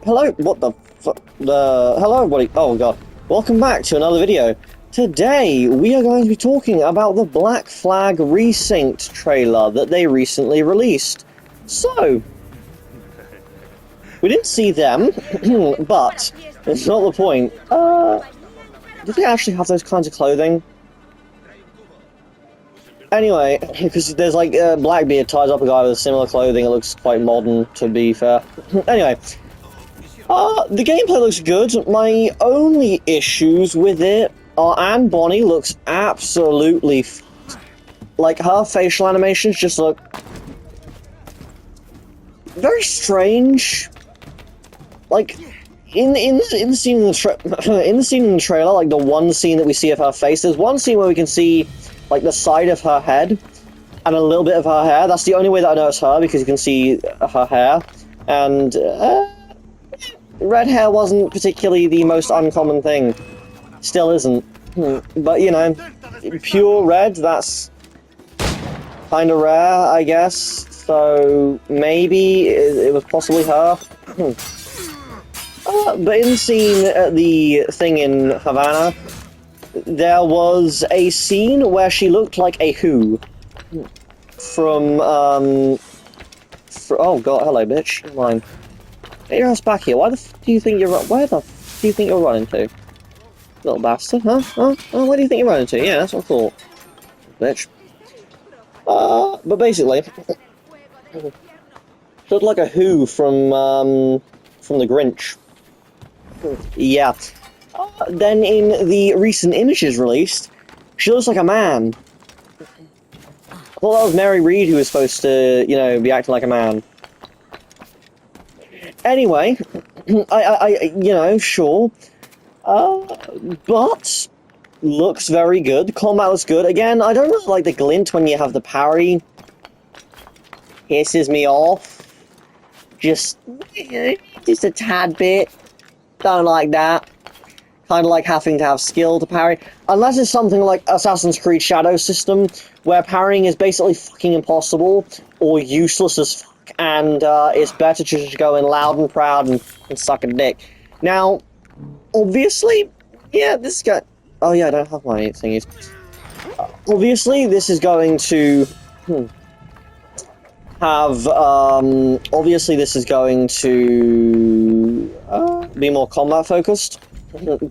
Hello, what the hello everybody, oh god. Welcome back to another video. Today, we are going to be talking about the Black Flag RESYNCED trailer that they recently released. So, we didn't see them, but it's not the point. Do they actually have those kinds of clothing? Anyway, because there's like Blackbeard ties up a guy with similar clothing, it looks quite modern, to be fair. Anyway, the gameplay looks good. My only issues with it are Anne Bonny looks absolutely like her facial animations just look very strange. Like in the scene in the trailer, like the one scene that we see of her face, there's one scene where we can see like the side of her head and a little bit of her hair. That's the only way that I know it's her, because you can see her hair. And red hair wasn't particularly the most uncommon thing. Still isn't. But you know, pure red, that's kind of rare, I guess. So maybe it was possibly her. But in the scene at the thing in Havana, there was a scene where she looked like a Who from oh god, hello bitch, come on. Get your ass back here. Where the f do you think you're running to? Little bastard, huh? Oh, where do you think you're running to? Yeah, that's what I thought. Bitch. But basically, looked like a Who from the Grinch. Yeah. Then in the recent images released, she looks like a man. I thought that was Mary Reed who was supposed to, you know, be acting like a man. Anyway, I you know, sure. But looks very good. Combat looks good. Again, I don't really like the glint when you have the parry. Pisses me off. Just a tad bit. Don't like that. Kind of like having to have skill to parry. Unless it's something like Assassin's Creed Shadow System, where parrying is basically fucking impossible, or useless as fuck, and it's better to just go in loud and proud and suck a dick. Now, obviously, yeah, this guy... Oh yeah, I don't have my thingies. Obviously, this is going to... have, obviously this is going to be more combat focused.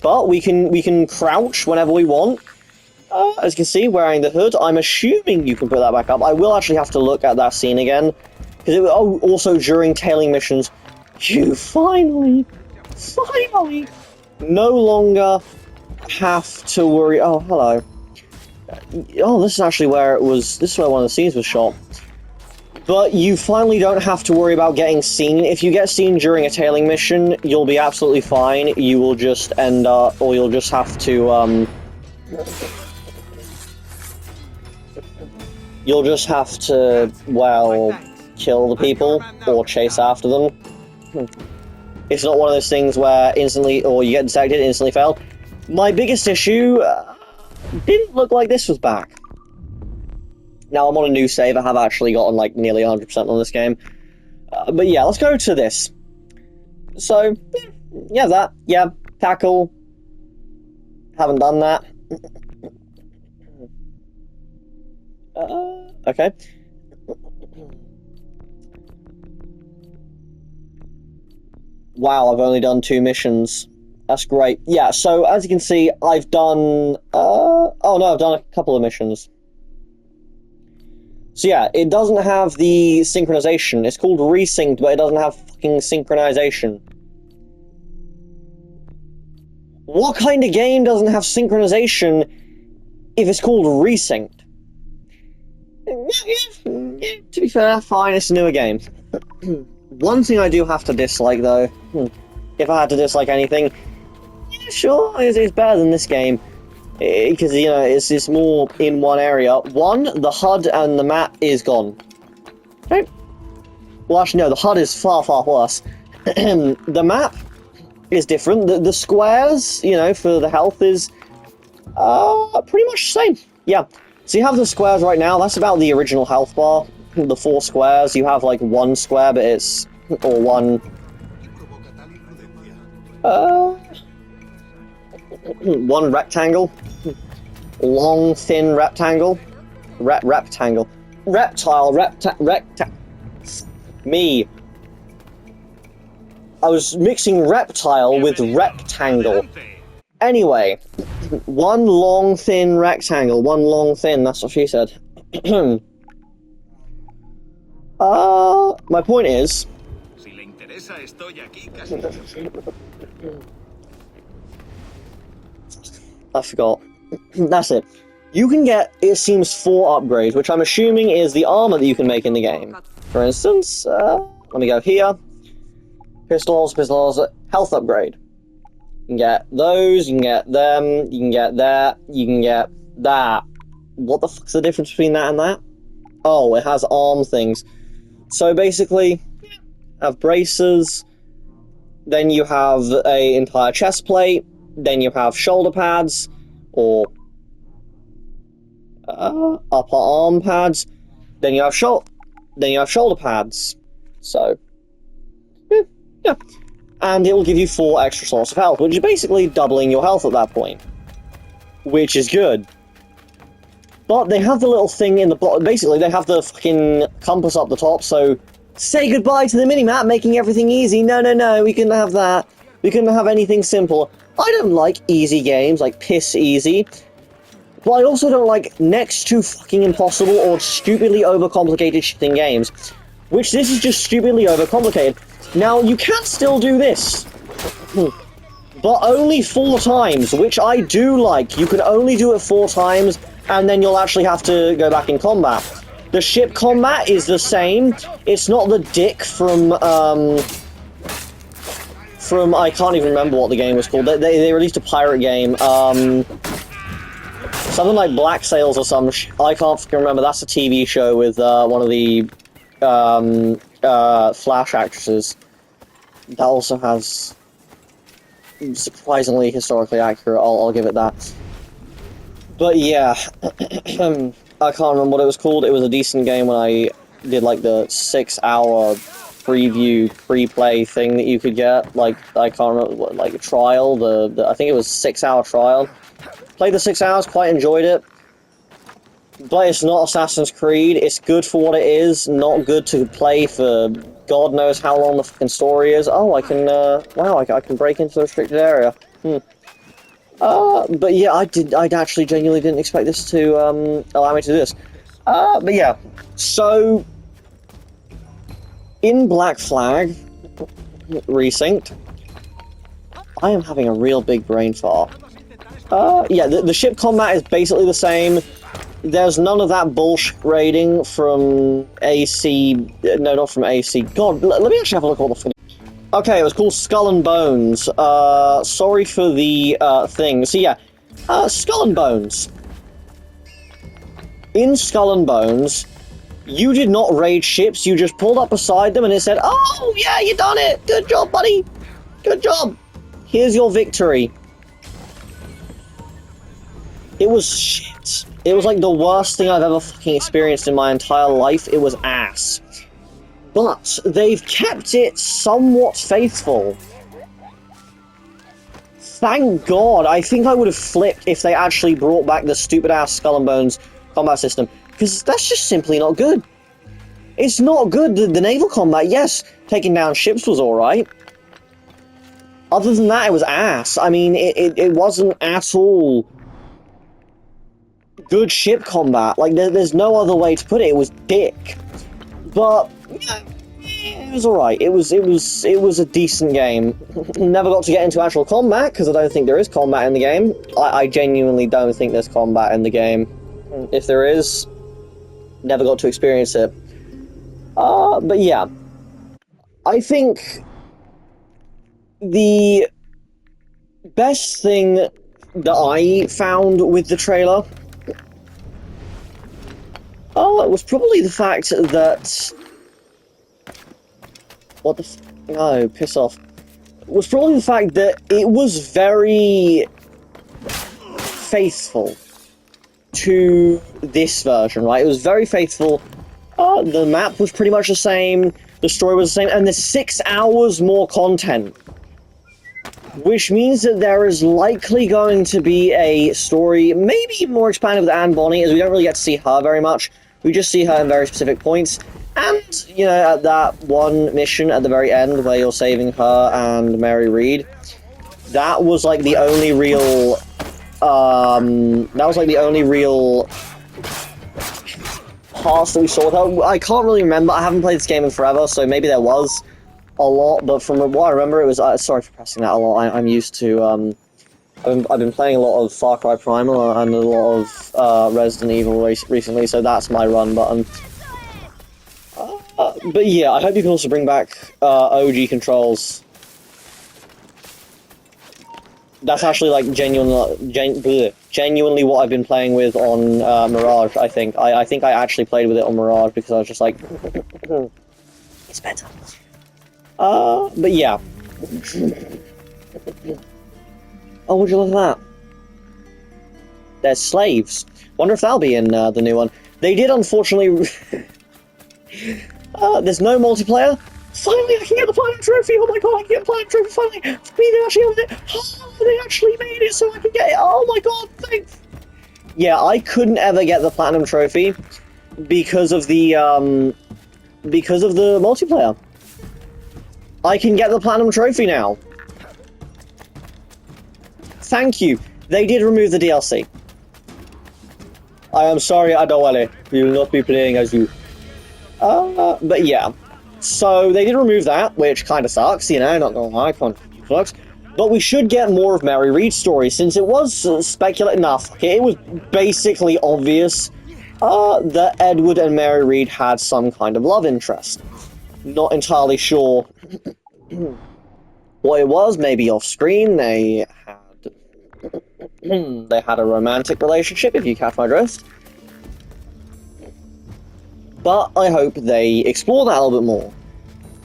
But we can crouch whenever we want. As you can see, wearing the hood. I'm assuming you can put that back up. I will actually have to look at that scene again. Because it was also during tailing missions. You finally, no longer have to worry. Oh, hello. Oh, this is actually where it was. This is where one of the scenes was shot. But you finally don't have to worry about getting seen. If you get seen during a tailing mission, you'll be absolutely fine. You will just end up, or you'll just have to, you'll just have to, well, kill the people, or chase after them. It's not one of those things where instantly, or you get detected, instantly fail. My biggest issue, didn't look like this was back. Now, I'm on a new save, I have actually gotten, like, nearly 100% on this game. But yeah, let's go to this. So, yeah, that. Yeah, tackle. Haven't done that. Okay. Wow, I've only done 2 missions. That's great. Yeah, so, as you can see, I've done... oh no, I've done a couple of missions. So yeah, it doesn't have the synchronization. It's called RESYNCED, but it doesn't have fucking synchronization. What kind of game doesn't have synchronization if it's called RESYNCED? To be fair, fine, it's a newer game. One thing I do have to dislike, though, if I had to dislike anything, yeah, sure, it's better than this game. Because, you know, it's more in one area. One, the HUD and the map is gone. Okay. Well, actually, no, the HUD is far, far worse. The map is different. The squares, you know, for the health is pretty much the same. Yeah. So you have the squares right now. That's about the original health bar. The 4 squares. You have, like, 1 square, but it's... or 1 One rectangle. Long, thin rectangle. Rectangle. Reptile, Me. I was mixing reptile with rectangle. Anyway, one long, thin rectangle. One long, thin, that's what she said. My point is... I forgot. That's it. You can get, it seems, 4 upgrades, which I'm assuming is the armor that you can make in the game. For instance, let me go here. Pistols, health upgrade. You can get those, you can get them, you can get that, you can get that. What the fuck's the difference between that and that? Oh, it has arm things. So basically, have braces, then you have an entire chest plate, then you have shoulder pads, or upper arm pads, then you have shoulder pads. So, yeah. And it will give you 4 extra slots of health, which is basically doubling your health at that point. Which is good. But they have the little thing in the bottom. Basically, they have the fucking compass up the top, so say goodbye to the minimap, making everything easy. No, we couldn't have that. We couldn't have anything simple. I don't like easy games, like piss easy. But I also don't like next to fucking impossible or stupidly overcomplicated shit in games. Which this is just stupidly overcomplicated. Now, you can still do this. But only 4 times, which I do like. You can only do it 4 times, and then you'll actually have to go back in combat. The ship combat is the same. It's not the dick from I can't even remember what the game was called. They released a pirate game. Something like Black Sails or some I can't fucking remember. That's a TV show with one of the Flash actresses. That also has surprisingly historically accurate. I'll give it that. But yeah, I can't remember what it was called. It was a decent game when I did like the 6-hour preview, pre-play thing that you could get. Like, I can't remember what, like a trial. I think it was 6-hour trial. Played the 6 hours, quite enjoyed it. But it's not Assassin's Creed. It's good for what it is. Not good to play for God knows how long the fucking story is. Oh, I can. Wow, I can break into the restricted area. But yeah, I actually genuinely didn't expect this to allow me to do this. But yeah, so in Black Flag Resynced, I am having a real big brain fart. Yeah, the ship combat is basically the same. There's none of that bullshit raiding from AC. No, not from AC. God, let me actually have a look at what the fuck. Okay, it was called Skull and Bones. Sorry for the thing. So yeah, Skull and Bones. In Skull and Bones, you did not raid ships. You just pulled up beside them and it said, "Oh yeah, you done it. Good job, buddy. Good job. Here's your victory." It was shit. It was like the worst thing I've ever fucking experienced in my entire life. It was ass. But they've kept it somewhat faithful. Thank God. I think I would have flipped if they actually brought back the stupid-ass Skull and Bones combat system. Because that's just simply not good. It's not good. The naval combat, yes, taking down ships was alright. Other than that, it was ass. I mean, it wasn't at all good ship combat. Like, there's no other way to put it. It was dick. But yeah, it was alright. It was a decent game. Never got to get into actual combat because I don't think there is combat in the game. I genuinely don't think there's combat in the game. If there is, never got to experience it. But yeah, I think the best thing that I found with the trailer, it was probably the fact that... What the no, piss off. It was probably the fact that it was very faithful to this version, right? It was very faithful. The map was pretty much the same, the story was the same, and there's 6 hours more content. Which means that there is likely going to be a story, maybe more expanded with Anne Bonny, as we don't really get to see her very much. We just see her in very specific points. And, you know, at that one mission at the very end where you're saving her and Mary Read, that was like the only real, parts that we saw with her. I can't really remember, I haven't played this game in forever, so maybe there was a lot, but from what I remember, it was, sorry for pressing that a lot, I'm used to, I've been playing a lot of Far Cry Primal and a lot of, Resident Evil recently, so that's my run button. But yeah, I hope you can also bring back, OG controls. That's actually, like, genuinely what I've been playing with on, Mirage, I think. I think I actually played with it on Mirage, because I was just like, it's better. But yeah. Oh, would you look at that? There's slaves. Wonder if that'll be in the new one. They did, unfortunately... there's no multiplayer. Finally, I can get the Platinum Trophy! Oh my god, I can get the Platinum Trophy, finally! They actually did it! Oh, they actually made it so I can get it! Oh my god, thanks! Yeah, I couldn't ever get the Platinum Trophy because of the multiplayer. I can get the Platinum Trophy now. Thank you. They did remove the DLC. I am sorry, Adewale. We will not be playing as you. But yeah. So, they did remove that, which kind of sucks, you know, not gonna lie, kind of sucks. But we should get more of Mary Read's story, since it was speculative enough. Okay, it was basically obvious that Edward and Mary Read had some kind of love interest. Not entirely sure what it was, maybe off screen, they had a romantic relationship, if you catch my drift. But I hope they explore that a little bit more,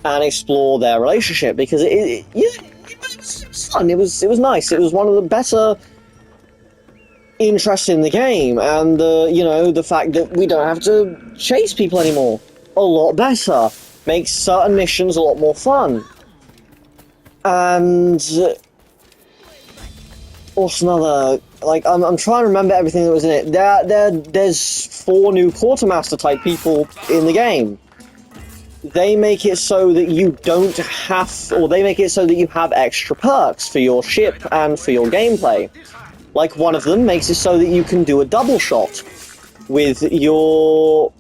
and explore their relationship, because it was fun, it was nice, it was one of the better interests in the game, and you know, the fact that we don't have to chase people anymore, a lot better, makes certain missions a lot more fun. And what's another, like, I'm trying to remember everything that was in it. There's 4 new quartermaster type people in the game. They make it so that you don't have, or they make it so that you have extra perks for your ship and for your gameplay. Like, one of them makes it so that you can do a double shot with your...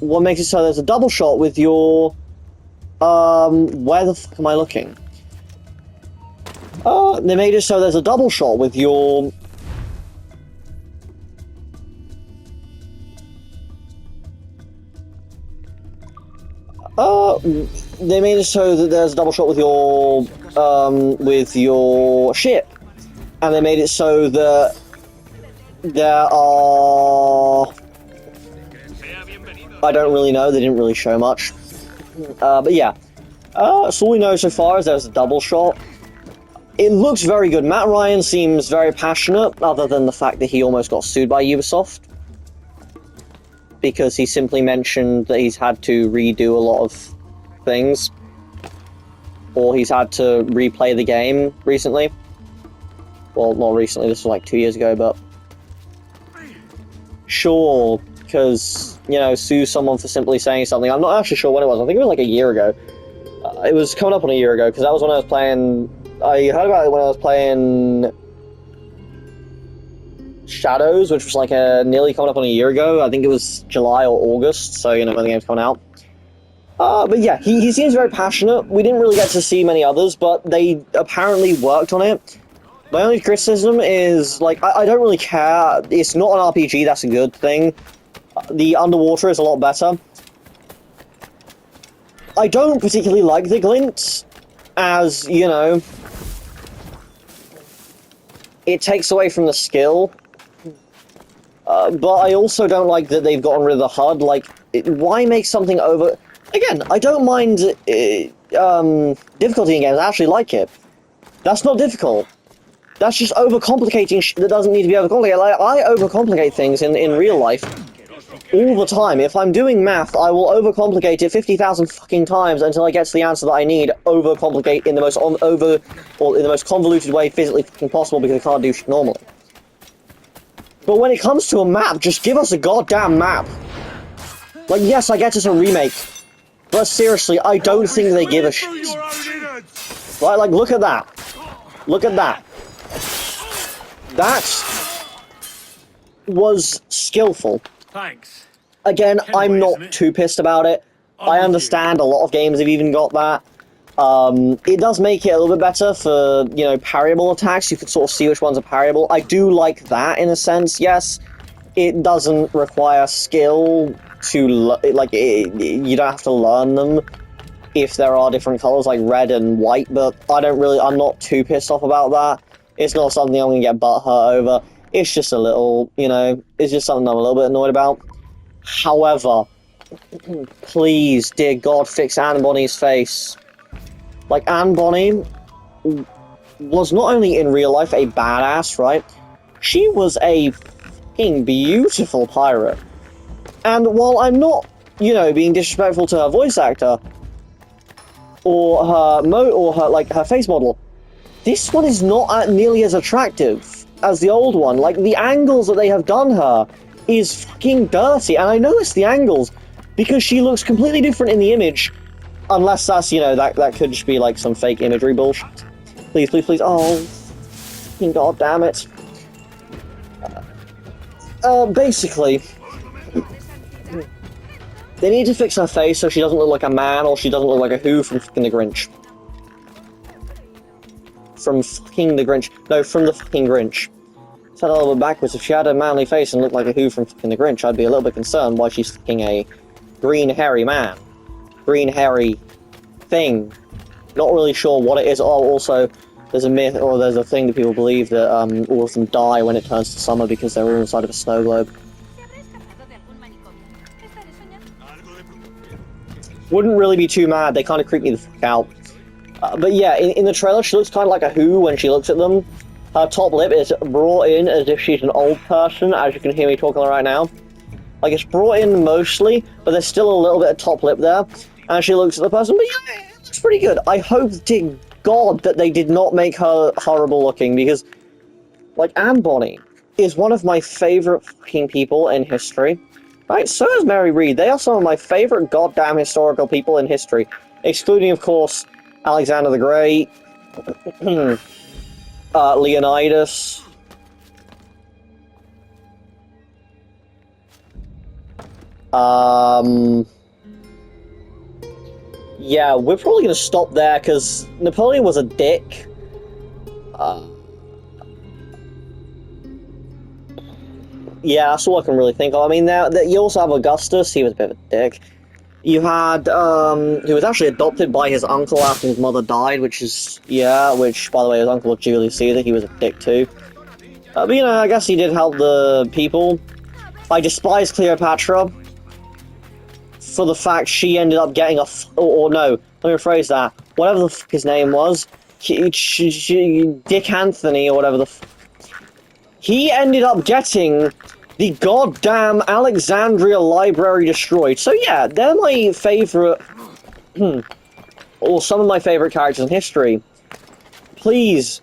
What makes it so there's a double shot with your... where the fuck am I looking? They made it so there's a double shot with your... they made it so that there's a double shot with your ship. And they made it so that there are... I don't really know, they didn't really show much. But yeah. So all we know so far is there's a double shot. It looks very good. Matt Ryan seems very passionate, other than the fact that he almost got sued by Ubisoft. Because he simply mentioned that he's had to redo a lot of things. Or he's had to replay the game recently. Well, not recently, this was like 2 years ago, but... Sure, because, you know, sue someone for simply saying something. I'm not actually sure when it was. I think it was like a year ago. It was coming up on a year ago, because that was when I was playing... I heard about it when I was playing... Shadows, which was like nearly coming up on a year ago. I think it was July or August, so, you know, when the game's coming out. But yeah, he seems very passionate. We didn't really get to see many others, but they apparently worked on it. My only criticism is, like, I don't really care. It's not an RPG, that's a good thing. The underwater is a lot better. I don't particularly like the glint, as, you know, it takes away from the skill. But I also don't like that they've gotten rid of the HUD. Like, why make something over... Again, I don't mind difficulty in games, I actually like it. That's not difficult. That's just overcomplicating shit that doesn't need to be overcomplicated. Like, I overcomplicate things in real life. all the time. If I'm doing math, I will overcomplicate it 50,000 fucking times until I get to the answer that I need. Overcomplicate in the most or in the most convoluted way physically fucking possible because I can't do shit normally. But when it comes to a map, just give us a goddamn map. Like, yes, I get it's a remake, but seriously, I don't think they give a shit. Right, like, look at that. Look at that. That was skillful. Thanks. Again, I'm not too pissed about it. I understand a lot of games have even got that. It does make it a little bit better for, you know, parryable attacks. You can sort of see which ones are parryable. I do like that in a sense, yes. It doesn't require skill to, you don't have to learn them if there are different colors like red and white, but I'm not too pissed off about that. It's not something I'm gonna get butthurt over. It's just a little, you know, it's just something I'm a little bit annoyed about. However, please, dear God, fix Anne Bonny's face. Like, Anne Bonny was not only in real life a badass, right? She was a fucking beautiful pirate. And while I'm not, you know, being disrespectful to her voice actor, or her face model, this one is not nearly as attractive as the old one. Like, the angles that they have done her is fucking dirty, and I know it's the angles, because she looks completely different in the image, unless that's, you know, that could just be, like, some fake imagery bullshit. Please, please, please, oh, fucking god damn it. Basically, they need to fix her face so she doesn't look like a man, or she doesn't look like a Who from fucking The Grinch. From fucking The Grinch. No, from the fucking Grinch. Said a little bit backwards. If she had a manly face and looked like a Who from fucking The Grinch, I'd be a little bit concerned why she's fucking a green hairy man. Green hairy thing. Not really sure what it is. Oh, also, there's a myth, or there's a thing that people believe that all of them die when it turns to summer because they're all inside of a snow globe. Wouldn't really be too mad. They kind of creep me the fuck out. But yeah, in the trailer, she looks kind of like a Who when she looks at them. Her top lip is brought in as if she's an old person, as you can hear me talking right now. Like, it's brought in mostly, but there's still a little bit of top lip there. And she looks at the person, but yeah, it looks pretty good. I hope to God that they did not make her horrible looking, because, like, Anne Bonny is one of my favorite fucking people in history. Right, so is Mary Read. They are some of my favorite goddamn historical people in history. Excluding, of course, Alexander the Great, Leonidas. Yeah, we're probably gonna stop there, because Napoleon was a dick. Yeah, that's all I can really think of. I mean, you also have Augustus, he was a bit of a dick. You had, he was actually adopted by his uncle after his mother died, which, by the way, his uncle was Julius Caesar, he was a dick too. But, you know, I guess he did help the people. I despise Cleopatra for the fact she ended up getting or no, let me rephrase that. Whatever the fuck his name was, Dick Anthony, or whatever the he ended up getting the goddamn Alexandria Library destroyed. So yeah, they're my favorite, or some of my favorite characters in history. Please,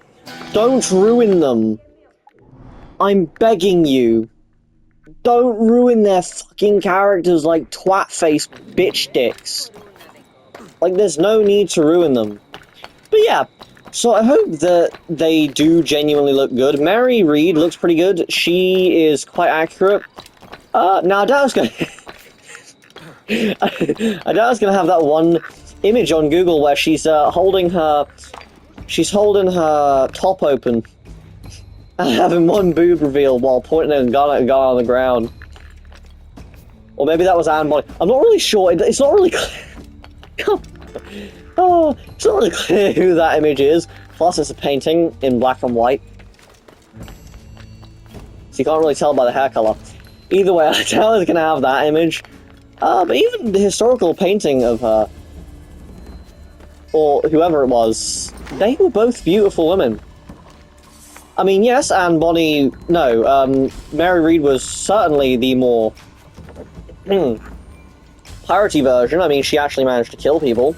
don't ruin them. I'm begging you. Don't ruin their fucking characters like twat-face bitch dicks. Like, there's no need to ruin them. But yeah, so I hope that they do genuinely look good. Mary Read looks pretty good. She is quite accurate. Now I doubt I was gonna... I doubt I was gonna have that one image on Google where she's holding her top open and having one boob reveal while pointing a gun at a guy on the ground. Or maybe that was Anne Bonny. I'm not really sure. It's not really clear. Oh, it's not really clear who that image is. Plus, it's a painting in black and white, so you can't really tell by the hair color. Either way, I doubt it's gonna have that image. But even the historical painting of her, or whoever it was, they were both beautiful women. I mean, yes, Anne Bonny... No, Mary Read was certainly the more piratey version, I mean, she actually managed to kill people.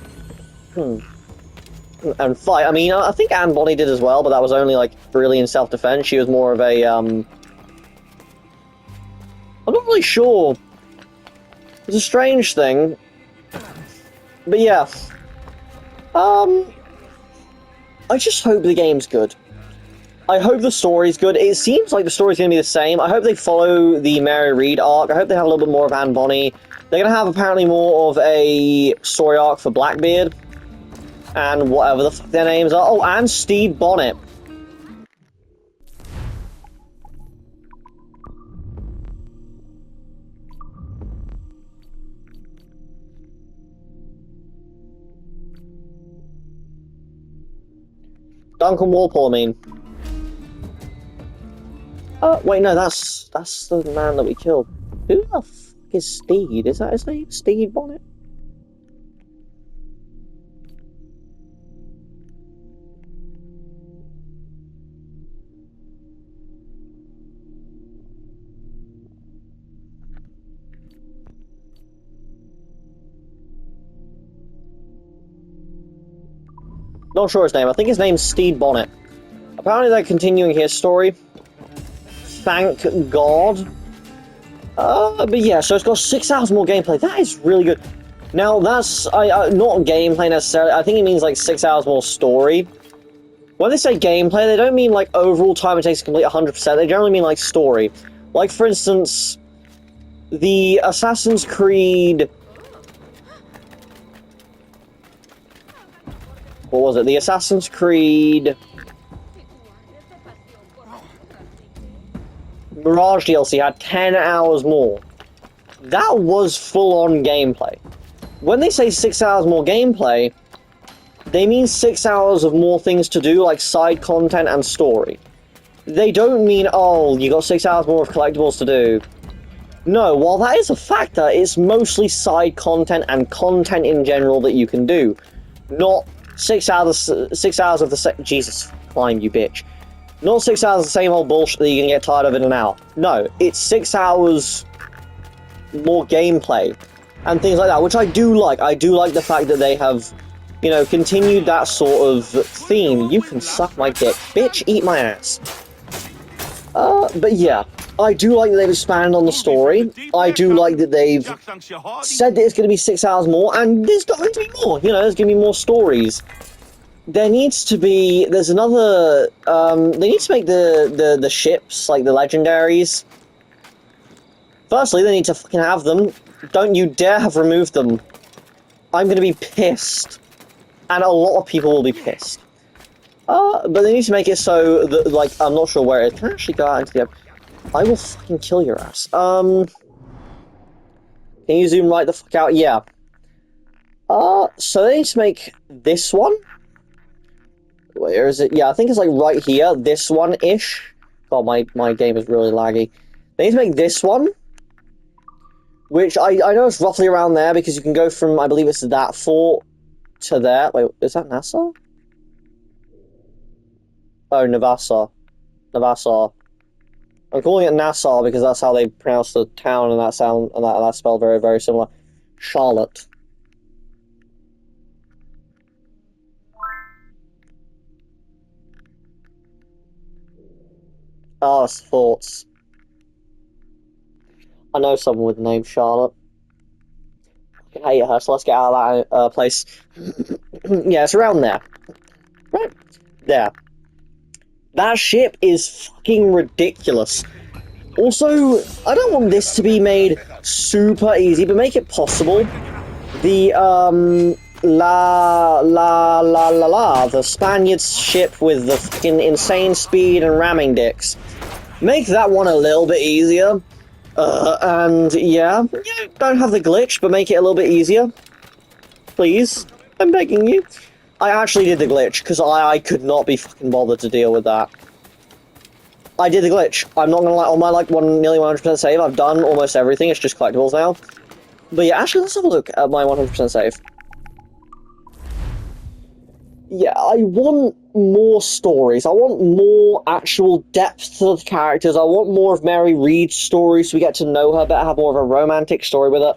And fight. I mean, I think Anne Bonny did as well, but that was only, like, really in self-defense. She was more of a, I'm not really sure. It's a strange thing. But yeah. I just hope the game's good. I hope the story's good. It seems like the story's going to be the same. I hope they follow the Mary Read arc. I hope they have a little bit more of Anne Bonny. They're going to have apparently more of a story arc for Blackbeard. And whatever the fuck their names are. Oh, and Stede Bonnet. Duncan Walpole, I mean. Wait, no, that's the man that we killed. Who the fuck is Stede? Is that his name? Stede Bonnet? Not sure his name. I think his name's Stede Bonnet. Apparently they're continuing his story. Thank God. But yeah, so it's got 6 hours more gameplay. That is really good. Now, that's not gameplay necessarily. I think it means like 6 hours more story. When they say gameplay, they don't mean like overall time it takes to complete 100%. They generally mean like story. Like, for instance, the Assassin's Creed... What was it? The Assassin's Creed... Mirage DLC had 10 hours more. That was full-on gameplay. When they say 6 hours more gameplay, they mean 6 hours of more things to do, like side content and story. They don't mean, oh, you got 6 hours more of collectibles to do. No, while that is a factor, it's mostly side content and content in general that you can do. Not 6 hours of the Jesus, climb, you bitch. Not 6 hours of the same old bullshit that you can get tired of in an hour. No, it's 6 hours more gameplay and things like that, which I do like. I do like the fact that they have, you know, continued that sort of theme. You can suck my dick. Bitch, eat my ass. But yeah, I do like that they've expanded on the story. I do like that they've said that it's going to be 6 hours more, and there's going to be more. You know, there's going to be more stories. There needs to be... There's another... they need to make the ships, like the legendaries. Firstly, they need to fucking have them. Don't you dare have removed them. I'm going to be pissed. And a lot of people will be pissed. But they need to make it so that, like, I'm not sure where it is. Can I actually go out into the... I will fucking kill your ass. Can you zoom right the fuck out? Yeah. So they need to make this one. Where is it? Yeah, I think it's like right here. This one-ish. God, my game is really laggy. They need to make this one. Which I know it's roughly around there because you can go from, I believe it's that fort to there. Wait, is that Nassau? Oh, Navassa. Navassa. I'm calling it Nassau because that's how they pronounce the town, and that's spelled very, very similar. Charlotte. Oh, it's forts. I know someone with the name Charlotte. I hate her, so let's get out of that place. Yeah, it's around there. Right there. That ship is fucking ridiculous. Also, I don't want this to be made super easy, but make it possible. The, the Spaniard's ship with the fucking insane speed and ramming dicks. Make that one a little bit easier. And yeah, don't have the glitch, but make it a little bit easier. Please. I'm begging you. I actually did the glitch, because I could not be fucking bothered to deal with that. I did the glitch. I'm not gonna lie, on my, like, nearly 100% save, I've done almost everything, it's just collectibles now. But yeah, actually, let's have a look at my 100% save. Yeah, I want more stories. I want more actual depth to the characters. I want more of Mary Reed's story so we get to know her better, have more of a romantic story with her.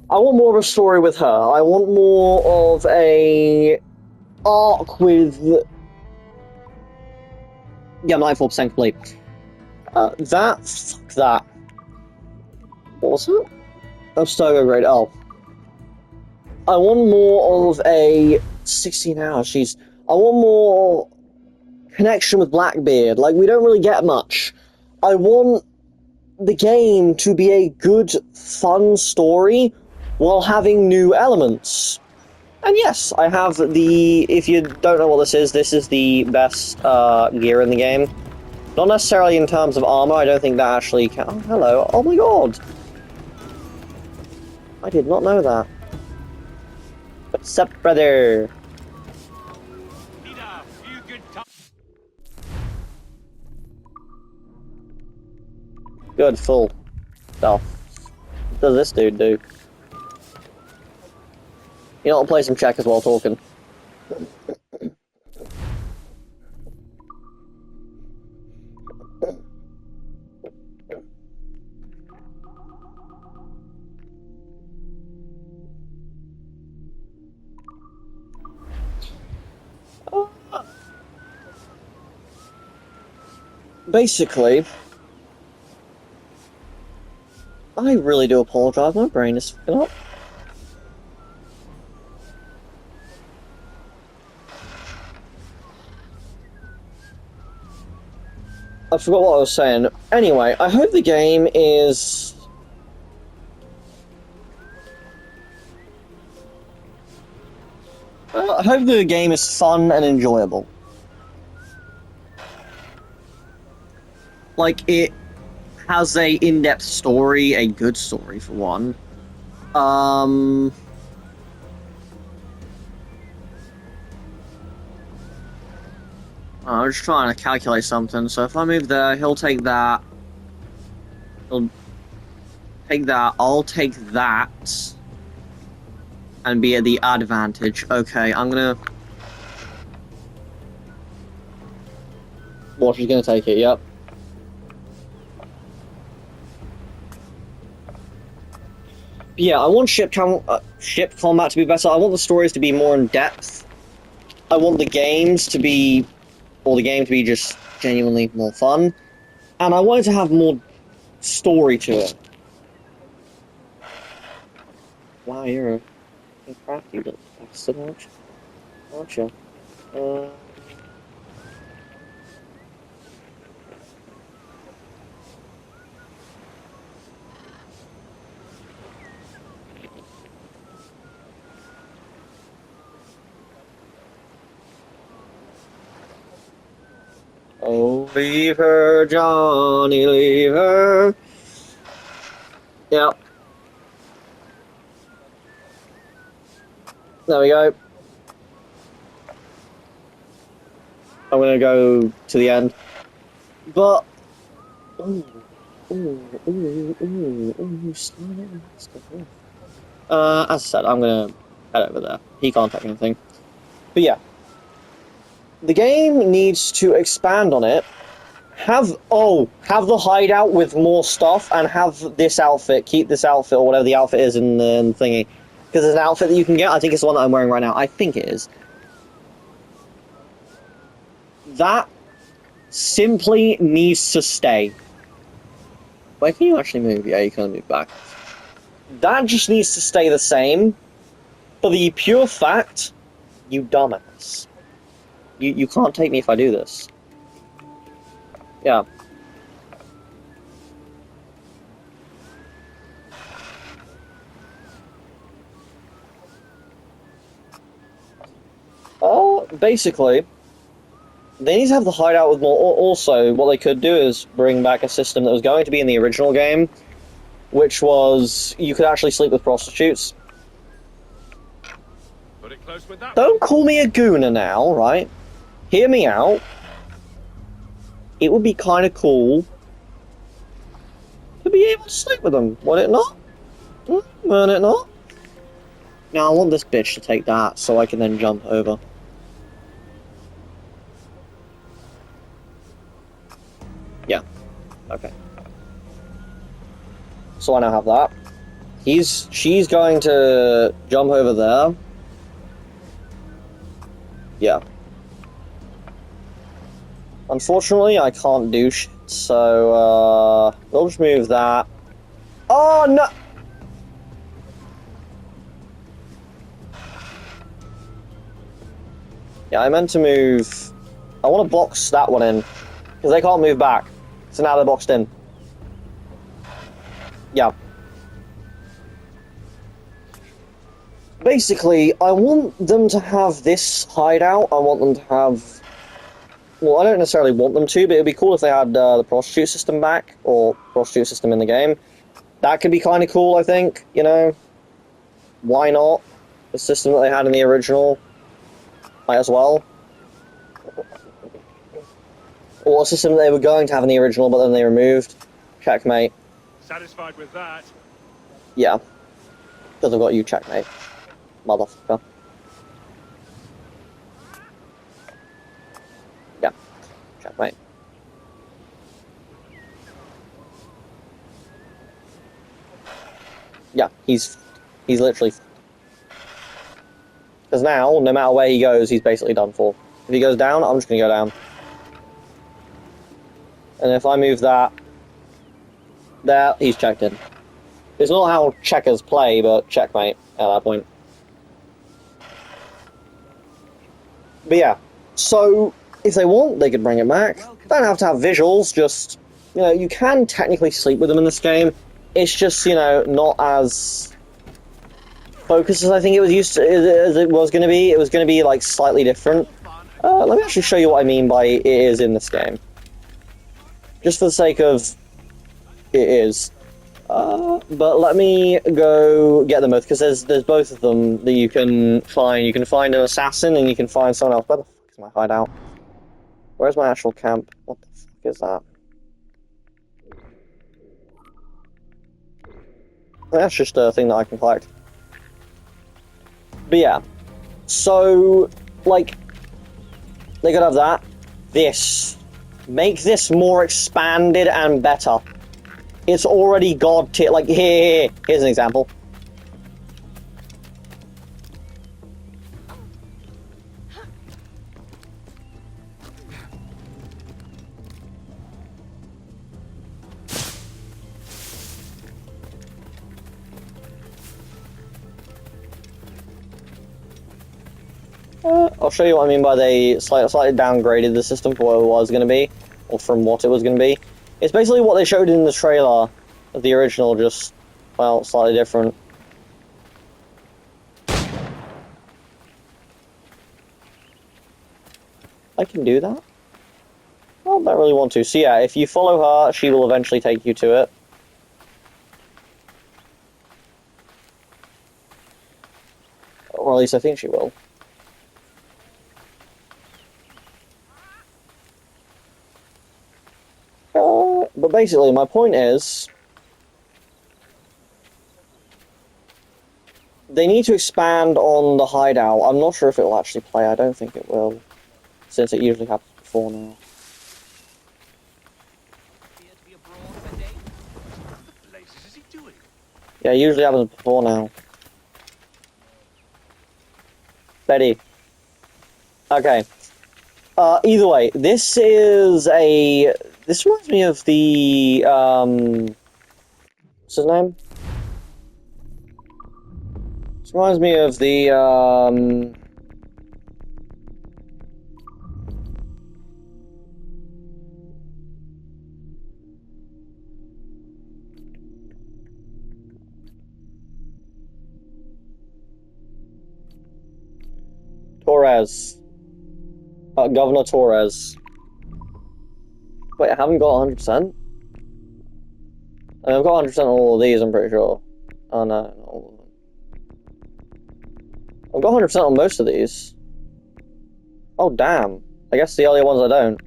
I want more of a story with her. I want more of a arc with... Yeah, 94% complete. Fuck that. What was it? Oh, Stogo Grade. Oh. I want more of a 16 hours. Jeez. I want more connection with Blackbeard. Like, we don't really get much. I want the game to be a good, fun story while having new elements. And yes, I have the... If you don't know what this is the best gear in the game. Not necessarily in terms of armor, I don't think that actually can... Oh, hello. Oh my god! I did not know that. What's up, brother? Good, full. Oh. What does this dude do? You know, I'll play some checkers while talking. Basically, I really do apologize. My brain is fucking up. I forgot what I was saying. Anyway, I hope the game is... I hope the game is fun and enjoyable. Like, it has a in-depth story, a good story for one. I'm just trying to calculate something. So if I move there, he'll take that. He'll take that. I'll take that. And be at the advantage. Okay, I'm gonna... Well, she's gonna take it, yep. Yeah, I want ship combat to be better. I want the stories to be more in depth. I want the games to be... Or the game to be just genuinely more fun. And I want it to have more story to it. Wow, you're a crafty little bastard, aren't you? Oh, leave her, Johnny, leave her. Yep. There we go. I'm gonna go to the end. But... as I said, I'm gonna head over there. He can't take anything. But yeah. The game needs to expand on it. Have the hideout with more stuff, and have this outfit, keep this outfit, or whatever the outfit is in the thingy. Because there's an outfit that you can get, I think it's the one that I'm wearing right now, I think it is. That simply needs to stay. Wait, can you actually move? Yeah, you can move back. That just needs to stay the same, for the pure fact, you dumbass. You can't take me if I do this. Yeah. Basically, they need to have the hideout with more... Also, what they could do is bring back a system that was going to be in the original game, which was you could actually sleep with prostitutes. Put it close with that. Don't call me a gooner now, right? Hear me out. It would be kind of cool to be able to sleep with them, would it not? Burn it not. Now I want this bitch to take that so I can then jump over. Yeah. Okay. So I now have that. She's going to jump over there. Yeah. Unfortunately, I can't do shit, so, we'll just move that. Oh, no! Yeah, I meant to move... I want to box that one in, because they can't move back. So now they're boxed in. Yeah. Basically, I want them to have this hideout. I want them to have... Well, I don't necessarily want them to, but it'd be cool if they had the prostitute system back, or prostitute system in the game. That could be kind of cool, I think, you know? Why not? The system that they had in the original. Might as well. Or a system that they were going to have in the original, but then they removed. Checkmate. Satisfied with that? Yeah. Because I've got you, checkmate. Motherfucker. Yeah. Checkmate. Yeah, he's literally... Because now, no matter where he goes, he's basically done for. If he goes down, I'm just going to go down. And if I move that... There, he's checked in. It's not how checkers play, but checkmate at that point. But yeah, so if they want, they could bring it back. Don't have to have visuals, just, you know, you can technically sleep with them in this game. It's just, you know, not as focused as I think it was used to, as it was going to be. It was going to be, like, slightly different. Let me actually show you what I mean by it is in this game. Just for the sake of it is. But let me go get them both, because there's both of them that you can find. You can find an assassin, and you can find someone else. Where the fuck is my hideout? Where's my actual camp? What the fuck is that? That's just a thing that I can collect. But yeah. So, like, they could have that. This. Make this more expanded and better. It's already god tier. Like, here's an example. I'll show you what I mean by they slightly downgraded the system for what it was going to be, or from what it was going to be. It's basically what they showed in the trailer of the original, just, well, slightly different. I can do that? I don't really want to. So yeah, if you follow her, she will eventually take you to it. Or at least I think she will. But basically, my point is, they need to expand on the hideout. I'm not sure if it will actually play. I don't think it will, since it usually happens before now. Yeah, it usually happens before now. Betty. Okay. Either way, this is a... This reminds me of the, what's his name? This reminds me of the, Torres. Governor Torres. Wait, I haven't got 100%? I mean, I've got 100% on all of these, I'm pretty sure. Oh no, not all of them. I've got 100% on most of these. Oh damn. I guess the earlier ones I don't.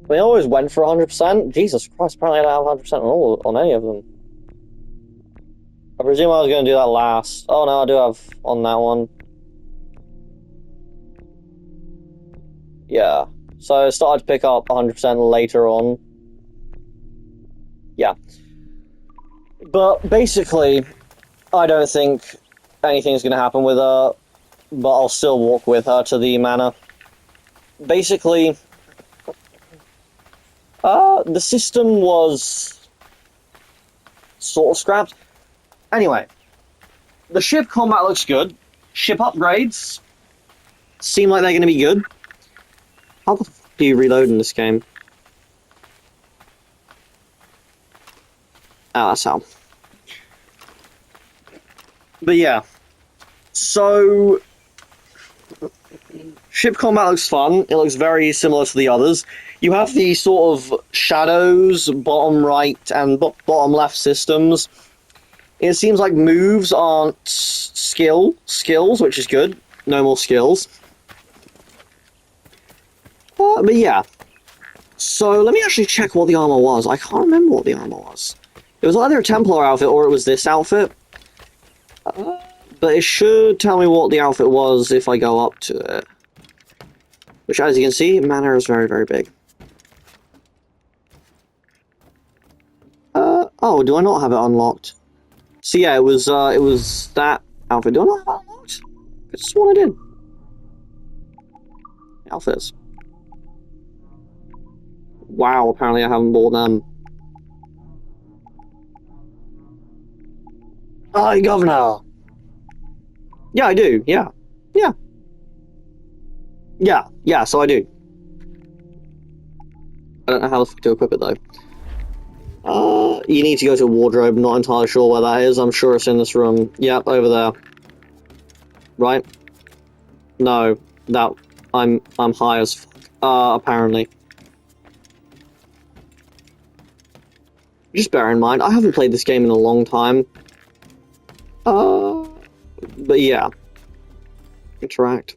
I mean, I always went for 100%. Jesus Christ, apparently I don't have 100% on any of them. I presume I was going to do that last. Oh no, I do have on that one. Yeah. So I started to pick up 100% later on. Yeah. But basically, I don't think anything's going to happen with her, but I'll still walk with her to the manor. Basically, the system was sort of scrapped. Anyway, the ship combat looks good. Ship upgrades seem like they're going to be good. How the f do you reload in this game? Oh, that's how. But yeah, so ship combat looks fun. It looks very similar to the others. You have the sort of shadows, bottom right and bottom left systems. It seems like moves aren't skills, which is good. No more skills. But yeah. So let me actually check what the armor was. I can't remember what the armor was. It was either a Templar outfit or it was this outfit. But it should tell me what the outfit was if I go up to it. Which, as you can see, manor is very, very big. Oh, do I not have it unlocked? So yeah, it was that outfit. Do I not have it unlocked? I just sworn I did. Outfits. Wow, apparently I haven't bought them. Aye, Governor! Yeah, I do, yeah. Yeah. Yeah, so I do. I don't know how to equip it, though. You need to go to wardrobe, not entirely sure where that is. I'm sure it's in this room. Yep, over there. Right? No, that... I'm high as fuck. Apparently. Just bear in mind, I haven't played this game in a long time. But yeah. Interact.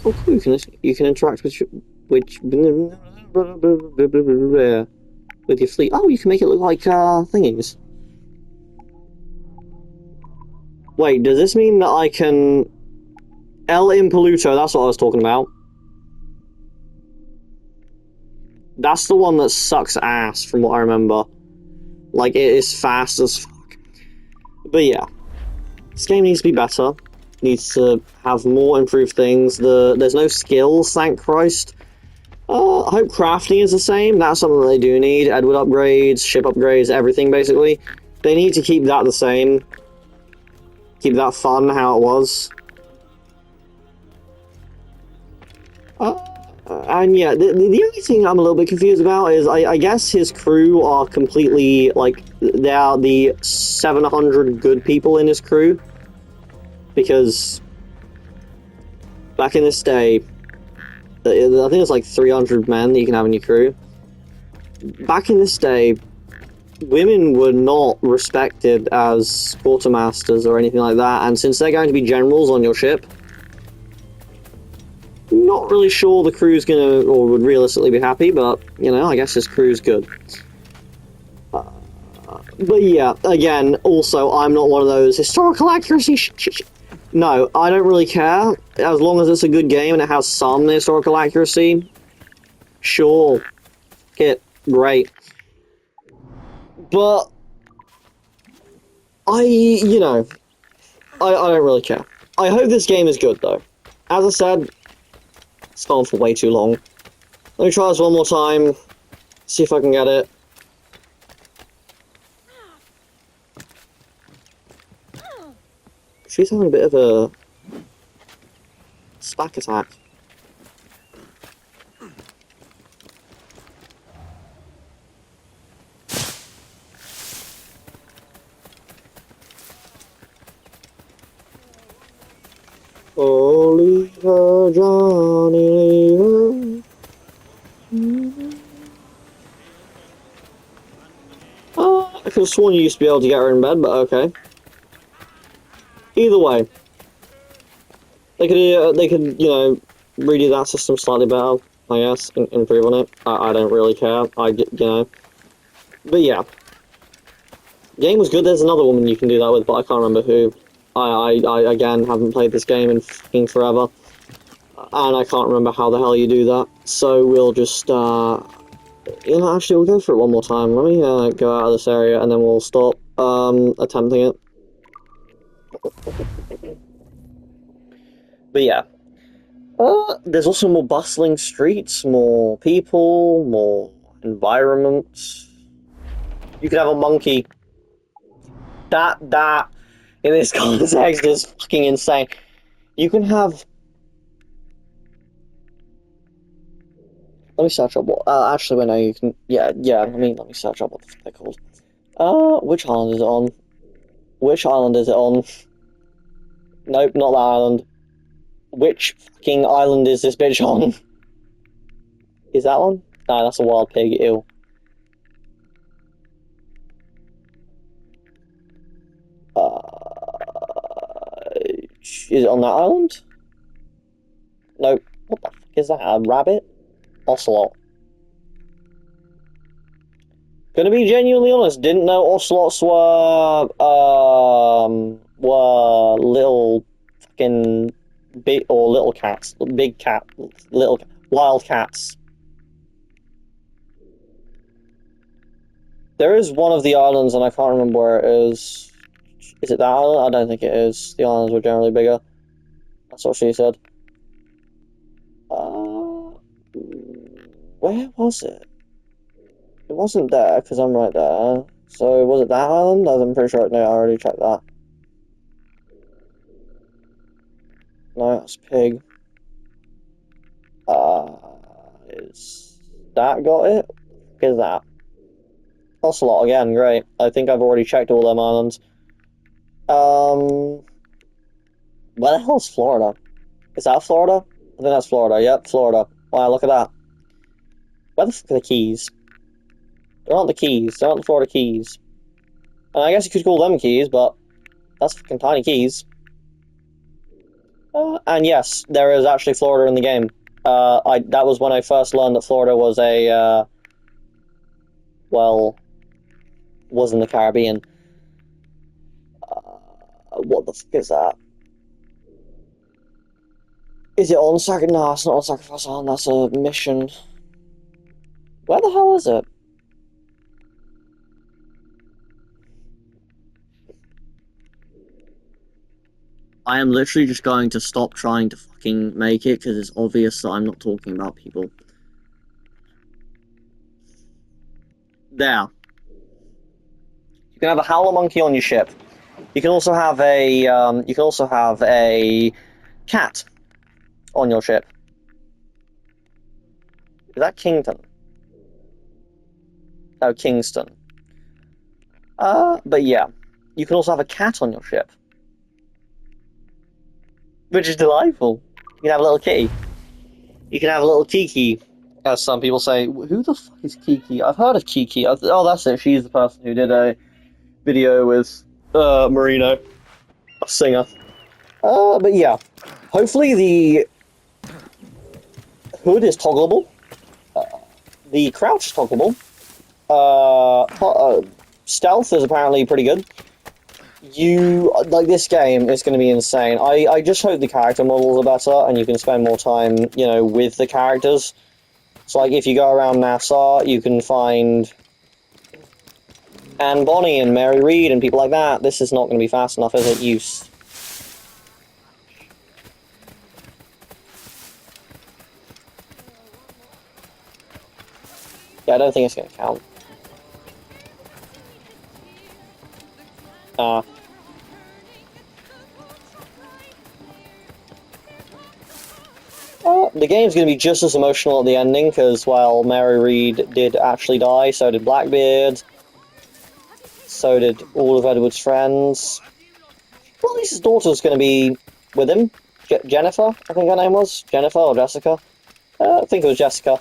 Oh, cool, you can interact with your fleet. Oh, you can make it look like, thingies. Wait, does this mean that I can... El Impoluto, that's what I was talking about. That's the one that sucks ass, from what I remember. Like, it is fast as fuck. But yeah. This game needs to be better. Needs to have more improved things. There's no skills, thank Christ. I hope crafting is the same. That's something that they do need. Edward upgrades, ship upgrades, everything, basically. They need to keep that the same. Keep that fun how it was. And yeah, the only thing I'm a little bit confused about is I guess his crew are completely, like, they are the 700 good people in his crew. Because back in this day, I think it's like 300 men that you can have in your crew. Back in this day, women were not respected as quartermasters or anything like that, and since they're going to be generals on your ship, not really sure the crew's gonna, or would realistically be happy, but, you know, I guess his crew's good. But yeah, again, also, I'm not one of those historical accuracy No, I don't really care. As long as it's a good game and it has some historical accuracy, sure. Great. But, you know, I don't really care. I hope this game is good, though. As I said, it's gone for way too long. Let me try this one more time, see if I can get it. She's having a bit of a spack attack. Oh, leave her, Johnny, leave her. I could have sworn you used to be able to get her in bed, but okay. Either way, they could, you know, redo that system slightly better, I guess, improve on it. I don't really care, you know. But yeah. The game was good. There's another woman you can do that with, but I can't remember who. I again haven't played this game in fucking forever, and I can't remember how the hell you do that. So we'll just actually we'll go for it one more time. Let me go out of this area, and then we'll stop attempting it. But yeah, there's also more bustling streets, more people, more environment. You can have a monkey. That in this context is fucking insane. You can have. Let me search up what. Actually, wait, no, you can. Yeah. Let me search up what the fuck they're called. Which island is it on? Which island is it on? Nope, not that island. Which fucking island is this bitch on? Is that one? Nah, that's a wild pig. Ew. Is it on that island? Nope. What the fuck is that? A rabbit? Ocelot. Gonna be genuinely honest, didn't know ocelots were little fucking big, or little cats. Big cat, little wild cats. There is one of the islands, and I can't remember where it is. Is it that island? I don't think it is. The islands were generally bigger. That's what she said. Where was it? It wasn't there, because I'm right there. So, was it that island? I'm pretty sure. No, I already checked that. No, that's pig. Is that got it? Is that? Ocelot again, great. I think I've already checked all them islands. Where the hell's Florida? Is that Florida? I think that's Florida. Yep, Florida. Wow, look at that. Where the fuck are the keys? They're not the keys. They're not the Florida keys. And I guess you could call them keys, but that's fucking tiny keys. And yes, there is actually Florida in the game. That was when I first learned that Florida was a, was in the Caribbean. What the fuck is that? Is it on Sacrifice? No, it's not on Sacrifice Island, that's a mission. Where the hell is it? I am literally just going to stop trying to fucking make it, because it's obvious that I'm not talking about people. There. You can have a howler monkey on your ship. You can also have a cat on your ship. Is that Kington? No, Kingston. But yeah. You can also have a cat on your ship. Which is delightful. You can have a little kitty. You can have a little Kiki, as some people say. Who the fuck is Kiki? I've heard of Kiki. Oh, that's it. She's the person who did a video with Marino, a singer. But yeah. Hopefully the hood is toggleable. The crouch is toggleable. Stealth is apparently pretty good. This game is going to be insane. I just hope the character models are better and you can spend more time, with the characters. So, like, if you go around Nassau, you can find Anne Bonny and Mary Read and people like that. This is not going to be fast enough, is it? Use. Yeah, I don't think it's going to count. The game's going to be just as emotional at the ending, because while Mary Read did actually die, so did Blackbeard, so did all of Edward's friends. Well, at least his daughter's going to be with him. Jennifer, I think her name was. Jennifer or Jessica? I think it was Jessica.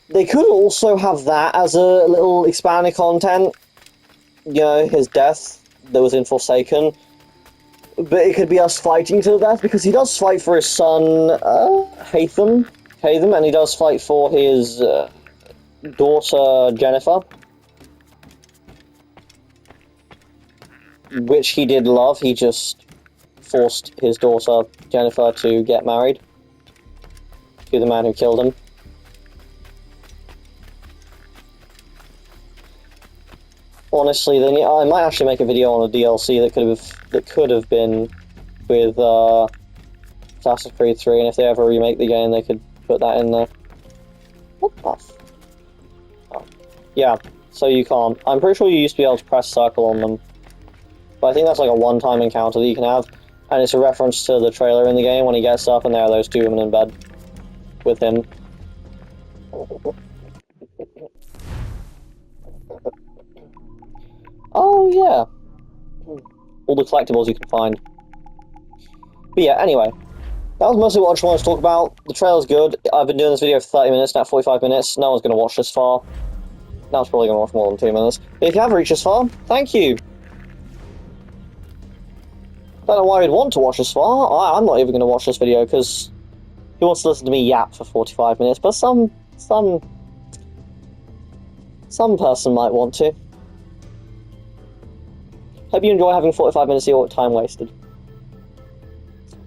They could also have that as a little expanded content. His death that was in Forsaken. But it could be us fighting to the death, because he does fight for his son, Hatham, and he does fight for his daughter, Jennifer. which he did love. He just forced his daughter, Jennifer, to get married to the man who killed him. Honestly, then yeah, I might actually make a video on a DLC that could have been with Assassin's Creed 3, and if they ever remake the game, they could put that in there. What the f... Oh. Yeah, so you can't. I'm pretty sure you used to be able to press circle on them, but I think that's like a one-time encounter that you can have, and it's a reference to the trailer in the game when he gets up and there are those two women in bed with him. Oh, yeah. All the collectibles you can find. But yeah, anyway. That was mostly what I just wanted to talk about. The trailer's good. I've been doing this video for 30 minutes, now 45 minutes. No one's going to watch this far. No one's probably going to watch more than 2 minutes. But if you have reached this far, thank you. Don't know why you'd want to watch this far. I'm not even going to watch this video, because who wants to listen to me yap for 45 minutes? But some person might want to. Hope you enjoy having 45 minutes of your time wasted.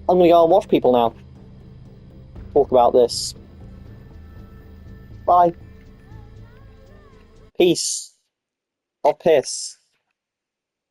I'm gonna go and watch people now. Talk about this. Bye. Peace. Or piss.